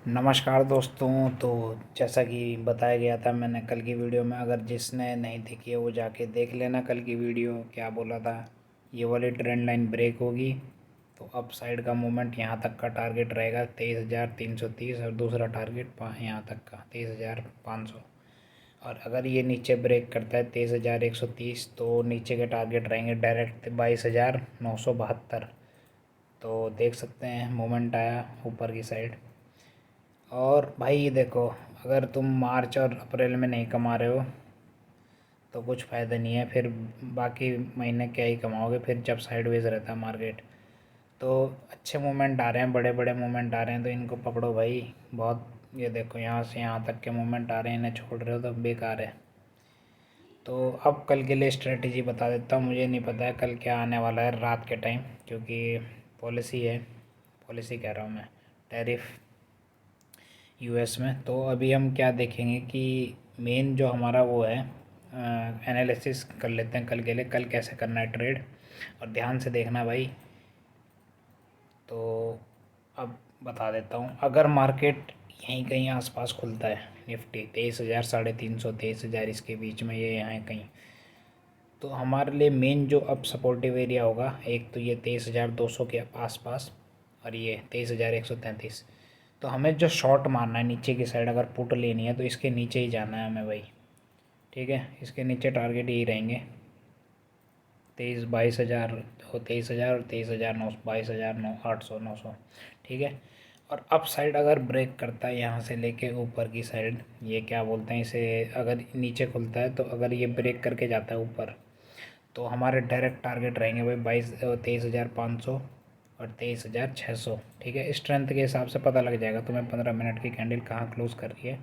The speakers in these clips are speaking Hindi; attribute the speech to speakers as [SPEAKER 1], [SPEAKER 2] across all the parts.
[SPEAKER 1] नमस्कार दोस्तों। तो जैसा कि बताया गया था मैंने कल की वीडियो में, अगर जिसने नहीं देखी है वो जाके देख लेना। कल की वीडियो क्या बोला था, ये वाली ट्रेंड लाइन ब्रेक होगी तो अप साइड का मूवमेंट यहाँ तक का टारगेट रहेगा 23,330 और दूसरा टारगेट यहाँ तक का 23,500। और अगर ये नीचे ब्रेक करता है 23,130 तो नीचे के टारगेट रहेंगे डायरेक्ट 22,972। तो देख सकते हैं मूवमेंट आया ऊपर की साइड। और भाई ये देखो, अगर तुम मार्च और अप्रैल में नहीं कमा रहे हो तो कुछ फ़ायदा नहीं है, फिर बाकी महीने क्या ही कमाओगे फिर जब साइडवेज रहता है मार्केट। तो अच्छे मूवमेंट आ रहे हैं, बड़े बड़े मूवमेंट आ रहे हैं तो इनको पकड़ो भाई। बहुत ये देखो यहाँ से यहाँ तक के मूवमेंट आ रहे हैं, इन्हें छोड़ रहे हो तो बेकार है। तो अब कल के लिए स्ट्रेटजी बता देता हूँ। मुझे नहीं पता है कल क्या आने वाला है रात के टाइम, क्योंकि पॉलिसी है, पॉलिसी कह रहा हूँ मैं, टैरिफ यूएस में। तो अभी हम क्या देखेंगे कि मेन जो हमारा वो है, एनालिसिस कर लेते हैं कल के लिए, कल कैसे करना है ट्रेड। और ध्यान से देखना भाई। तो अब बता देता हूँ, अगर मार्केट यहीं कहीं आसपास खुलता है, निफ्टी 23,000 350 23,000 इसके बीच में, ये यहाँ कहीं, तो हमारे लिए मेन जो अब सपोर्टिव एरिया होगा, एक तो ये 23,200 के आसपास और ये 23,133। तो हमें जो शॉर्ट मारना है नीचे की साइड, अगर पुट लेनी है तो इसके नीचे ही जाना है हमें भाई। ठीक है, इसके नीचे टारगेट यही रहेंगे 23,000 22,000 और 23,000 और 23,000 9 22,000 9 800 900। ठीक है। और अप साइड अगर ब्रेक करता है यहाँ से लेके ऊपर की साइड, ये क्या बोलते हैं इसे, अगर नीचे खुलता है तो अगर ये ब्रेक करके जाता है ऊपर तो हमारे डायरेक्ट टारगेट रहेंगे भाई 23,500 और 23,600। ठीक है, स्ट्रेंथ के हिसाब से पता लग जाएगा तुम्हें 15 मिनट की कैंडल कहाँ क्लोज कर रही है।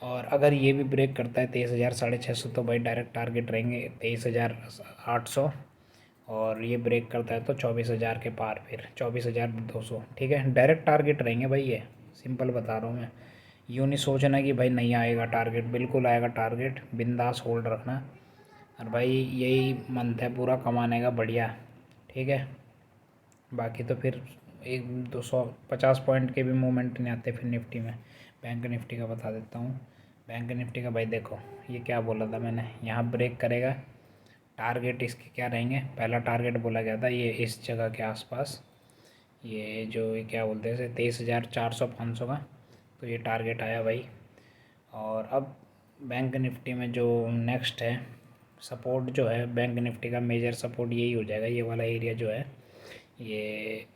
[SPEAKER 1] और अगर ये भी ब्रेक करता है 23,000 650 तो भाई डायरेक्ट टारगेट रहेंगे 23,800। और ये ब्रेक करता है तो 24,000 के पार, फिर 24,200। ठीक है, डायरेक्ट टारगेट रहेंगे भाई, ये सिंपल बता रहा हूँ मैं। यूँ नहीं सोचना कि भाई नहीं आएगा टारगेट, बिल्कुल आएगा टारगेट, बिंदास होल्ड रखना। और भाई यही मंथ है पूरा कमाने का बढ़िया। ठीक है, बाकी तो फिर 100 250 पॉइंट के भी मूवमेंट नहीं आते फिर निफ्टी में। बैंक निफ्टी का बता देता हूँ। बैंक निफ्टी का भाई देखो, ये क्या बोला था मैंने, यहाँ ब्रेक करेगा, टारगेट इसके क्या रहेंगे, पहला टारगेट बोला गया था ये इस जगह के आसपास, ये जो ये क्या बोलते हैं 23,400 500 का, तो ये टारगेट आया भाई। और अब बैंक निफ्टी में जो नेक्स्ट है सपोर्ट, जो है बैंक निफ्टी का मेजर सपोर्ट यही हो जाएगा, ये वाला एरिया जो है, ये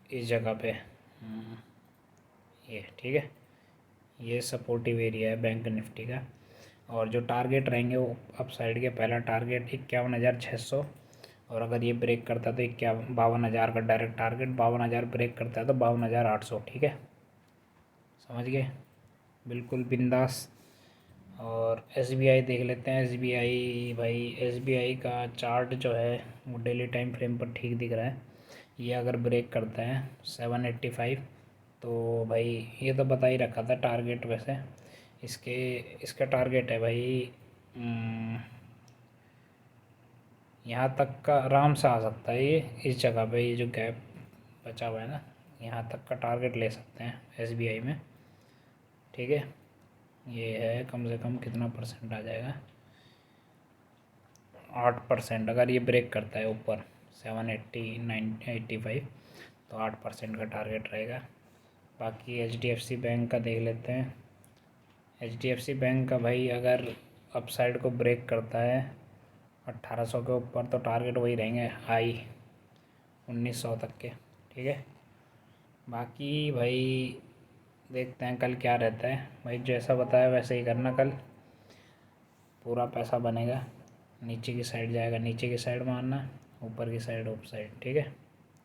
[SPEAKER 1] इस जगह पे, ये ठीक है, ये सपोर्टिव एरिया है बैंक निफ्टी का। और जो टारगेट रहेंगे वो अप साइड के, पहला टारगेट 51,600। और अगर ये ब्रेक करता है तो 52,000 का डायरेक्ट टारगेट, 52,000 ब्रेक करता है तो 52,800। ठीक है, समझ गए, बिल्कुल बिंदास। और एसबीआई देख लेते हैं। एसबीआई भाई, एसबीआई का चार्ट जो है वो डेली टाइम फ्रेम पर ठीक दिख रहा है। ये अगर ब्रेक करता है 785 तो भाई ये तो बता ही रखा था टारगेट वैसे, इसके इसका टारगेट है भाई यहाँ तक का आराम से आ सकता है ये, इस जगह पे ये जो गैप बचा हुआ है ना, यहाँ तक का टारगेट ले सकते हैं एसबीआई में। ठीक है, ये है कम से कम कितना परसेंट आ जाएगा, 8%। अगर ये ब्रेक करता है ऊपर 780 985 तो 8% का टारगेट रहेगा। बाकी H D F C bank का देख लेते हैं। H D F C bank का भाई अगर अपसाइड को ब्रेक करता है 1800 के ऊपर तो टारगेट वही रहेंगे हाई 1900 तक के। ठीक है, बाकी भाई देखते हैं कल क्या रहता है भाई, जैसा बताया वैसे ही करना कल, पूरा पैसा बनेगा। नीचे की साइड जाएगा नीचे की साइड मारना, ऊपर की साइड ऊपर साइड। ठीक है,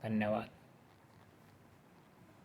[SPEAKER 1] धन्यवाद।